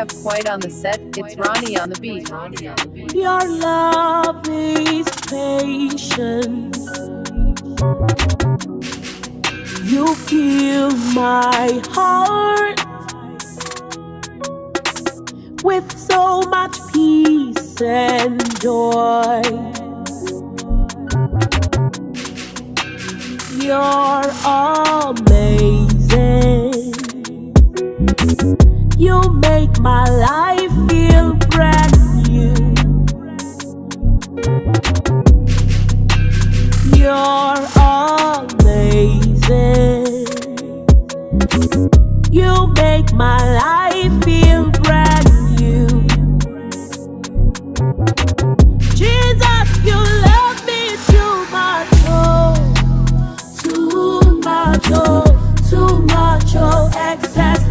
have quite on the set, it's Ronnie on the beat. Your love is patient. You fill my heart with so much peace and joy. You're amazing. You make my life feel brand new. You're amazing. You make my life feel brand new. Jesus, you love me too much, oh, too much, oh, too much, oh, excess